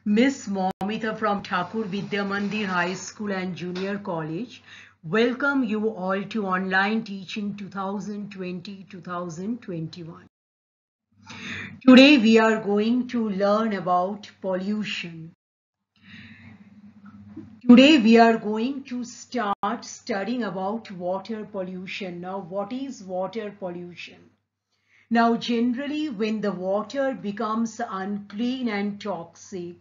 Miss Momita from Thakur Vidya Mandir High School and Junior College welcome you all to online teaching 2020-2021. Today we are going to learn about pollution. Today we are going to start studying about water pollution. Now, what is water pollution? Now, generally, when the water becomes unclean and toxic,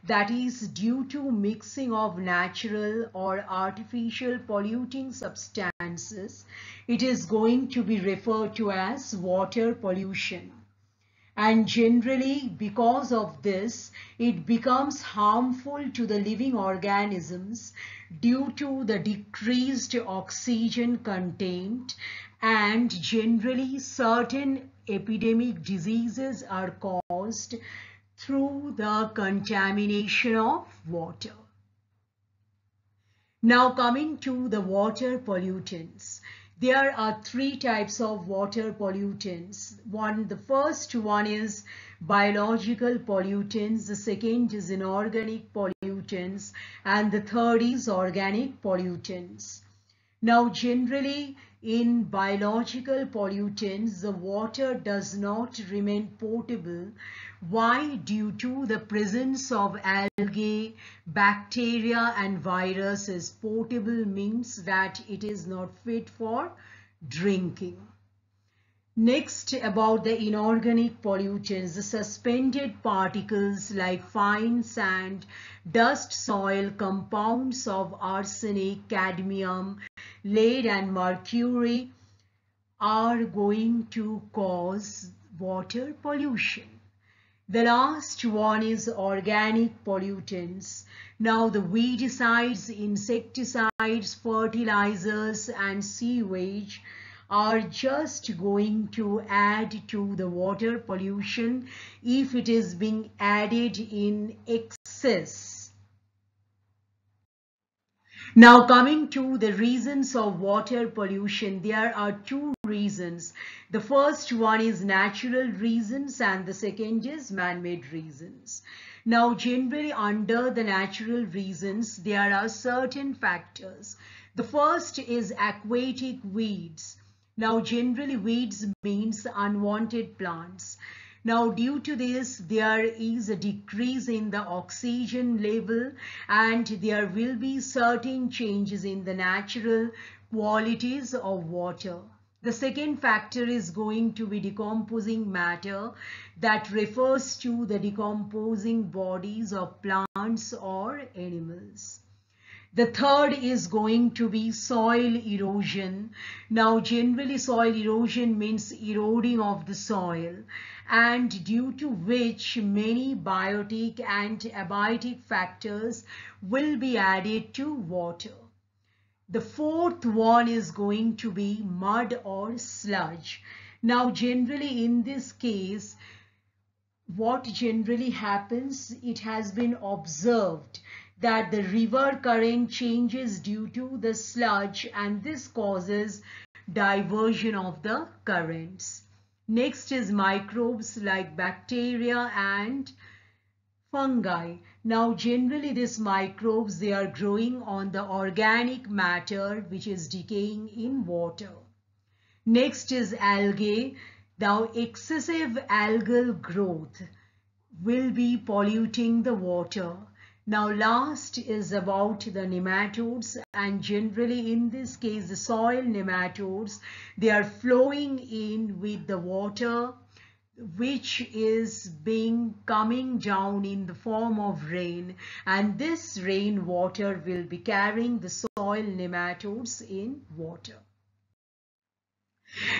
that is due to mixing of natural or artificial polluting substances, it is going to be referred to as water pollution. And generally, because of this, it becomes harmful to the living organisms due to the decreased oxygen content, and generally certain epidemic diseases are caused through the contamination of water. Now, coming to the water pollutants. There are three types of water pollutants. The first one is biological pollutants, the second is inorganic pollutants, and the third is organic pollutants. Now, generally in biological pollutants, the water does not remain potable. Why? Due to the presence of algae, bacteria and viruses. Potable means that it is not fit for drinking. Next, about the inorganic pollutants, the suspended particles like fine sand, dust, soil, compounds of arsenic, cadmium, lead and mercury are going to cause water pollution. The last one is organic pollutants. Now, the weedicides, insecticides, fertilizers and sewage are just going to add to the water pollution if it is being added in excess. Now, coming to the reasons of water pollution, there are two reasons. The first one is natural reasons and the second is man-made reasons. Now, generally under the natural reasons, there are certain factors. The first is aquatic weeds. Now, generally weeds means unwanted plants. Now, due to this, there is a decrease in the oxygen level and there will be certain changes in the natural qualities of water. The second factor is going to be decomposing matter, that refers to the decomposing bodies of plants or animals. The third is going to be soil erosion. Now, generally soil erosion means eroding of the soil, and due to which many biotic and abiotic factors will be added to water. The fourth one is going to be mud or sludge. Now, generally in this case, what generally happens, it has been observed that the river current changes due to the sludge and this causes diversion of the currents. Next is microbes like bacteria and fungi. Now, generally these microbes, they are growing on the organic matter which is decaying in water. Next is algae. Now, excessive algal growth will be polluting the water. Now, last is about the nematodes, and generally in this case the soil nematodes, they are flowing in with the water which is coming down in the form of rain, and this rain water will be carrying the soil nematodes in water.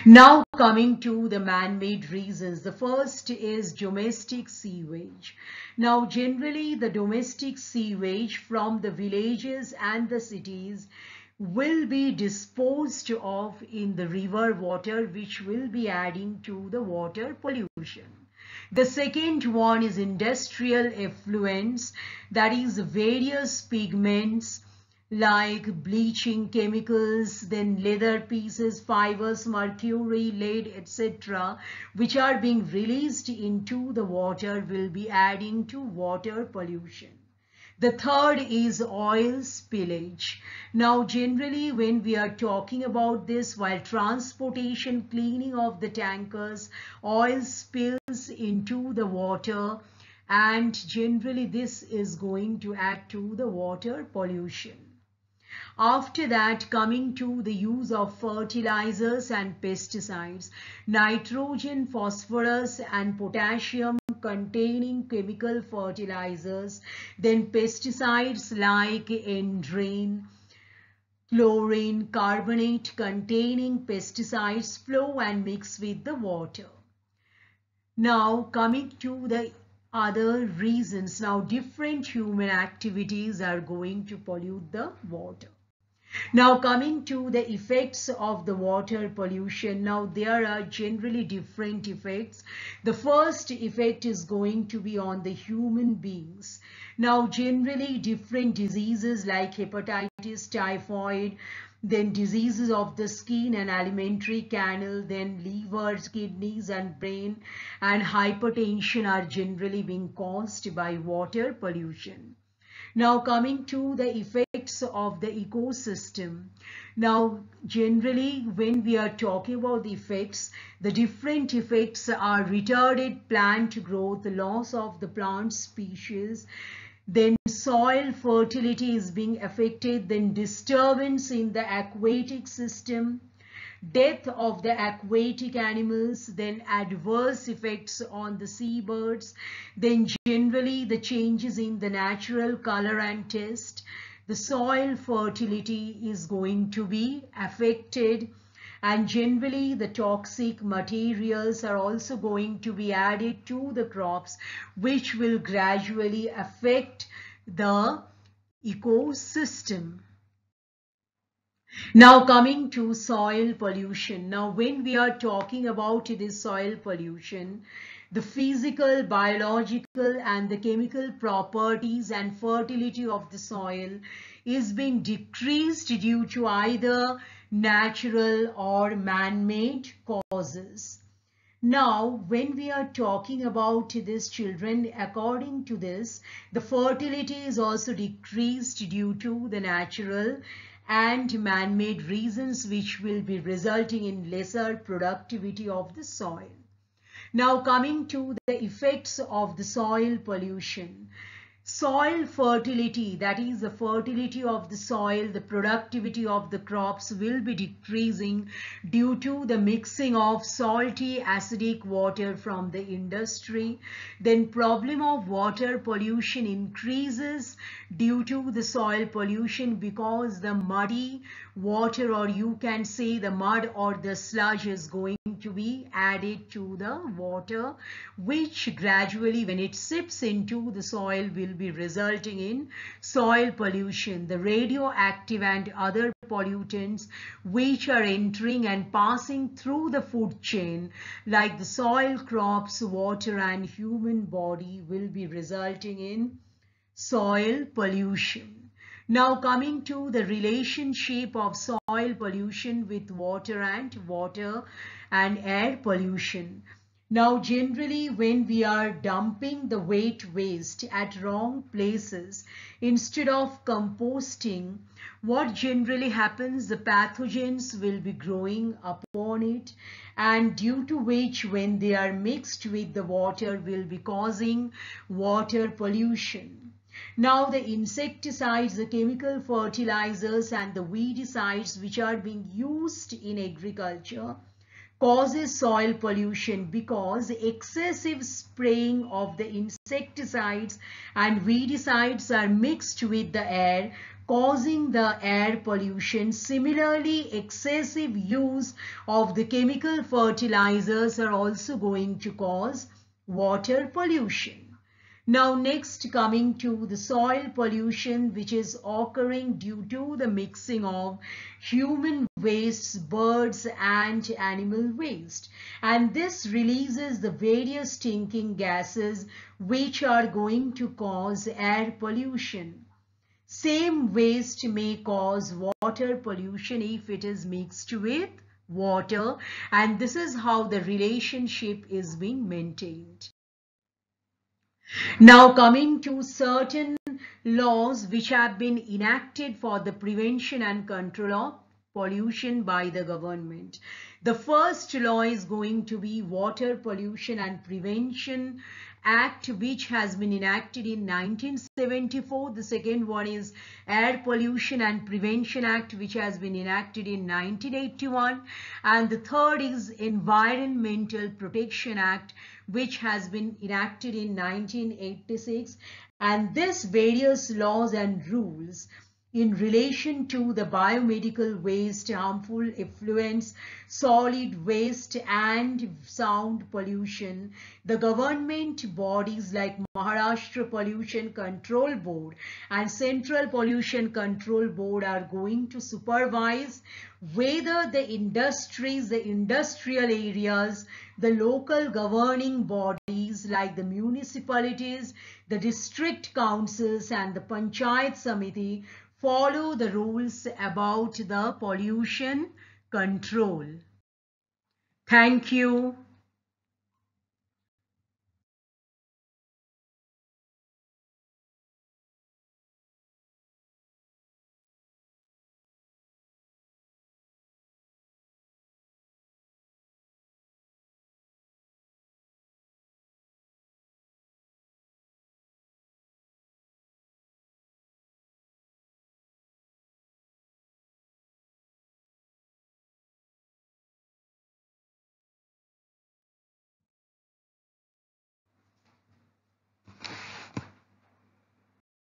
Now, coming to the man-made reasons, the first is domestic sewage. Now, generally the domestic sewage from the villages and the cities will be disposed of in the river water, which will be adding to the water pollution. The second one is industrial effluents, that is various pigments like bleaching chemicals, then leather pieces, fibers, mercury, lead, etc., which are being released into the water, will be adding to water pollution. The third is oil spillage. Now, generally, when we are talking about this, while transportation, cleaning of the tankers, oil spills into the water, and generally this is going to add to the water pollution. After that, coming to the use of fertilizers and pesticides, nitrogen, phosphorus and potassium containing chemical fertilizers, then pesticides like Endrain, chlorine, carbonate containing pesticides flow and mix with the water. Now coming to the other reasons, now different human activities are going to pollute the water. Now coming to the effects of the water pollution, now there are generally different effects. The first effect is going to be on the human beings. Now generally different diseases like hepatitis, typhoid, then diseases of the skin and alimentary canal, then liver, kidneys and brain, and hypertension are generally being caused by water pollution. Now coming to the effects of the ecosystem. Now generally when we are talking about the effects, the different effects are retarded plant growth, loss of the plant species, then soil fertility is being affected, then disturbance in the aquatic system, death of the aquatic animals, then adverse effects on the seabirds, then generally the changes in the natural color and taste, the soil fertility is going to be affected, and generally the toxic materials are also going to be added to the crops, which will gradually affect the ecosystem. Now coming to soil pollution. Now when we are talking about this soil pollution, the physical, biological and the chemical properties and fertility of the soil is being decreased due to either natural or man-made causes. Now, when we are talking about these children, according to this, the fertility is also decreased due to the natural and man-made reasons, which will be resulting in lesser productivity of the soil. Now coming to the effects of the soil pollution. Soil fertility, that is the fertility of the soil, the productivity of the crops will be decreasing due to the mixing of salty acidic water from the industry. Then problem of water pollution increases due to the soil pollution because the muddy water, or you can say the mud or the sludge, is going to be added to the water, which gradually when it seeps into the soil will be resulting in soil pollution. The radioactive and other pollutants which are entering and passing through the food chain like the soil, crops, water and human body will be resulting in soil pollution. Now coming to the relationship of soil pollution with water and air pollution. Now generally when we are dumping the wet waste at wrong places instead of composting, what generally happens, the pathogens will be growing upon it, and due to which when they are mixed with the water will be causing water pollution. Now the insecticides, the chemical fertilizers and the weedicides which are being used in agriculture causes soil pollution because excessive spraying of the insecticides and weedicides are mixed with the air, causing the air pollution. Similarly, excessive use of the chemical fertilizers are also going to cause water pollution. Now next, coming to the soil pollution which is occurring due to the mixing of human wastes, birds and animal waste, and this releases the various stinking gases which are going to cause air pollution. Same waste may cause water pollution if it is mixed with water, and this is how the relationship is being maintained. Now coming to certain laws which have been enacted for the prevention and control of pollution by the government. The first law is going to be Water Pollution and Prevention Act, which has been enacted in 1974. The second one is Air Pollution and Prevention Act, which has been enacted in 1981. And the third is Environmental Protection Act, which has been enacted in 1986. And these various laws and rules in relation to the biomedical waste, harmful effluents, solid waste and sound pollution, the government bodies like Maharashtra Pollution Control Board and Central Pollution Control Board are going to supervise whether the industries, the industrial areas, the local governing bodies like the municipalities, the district councils and the Panchayat Samiti follow the rules about the pollution control. Thank you.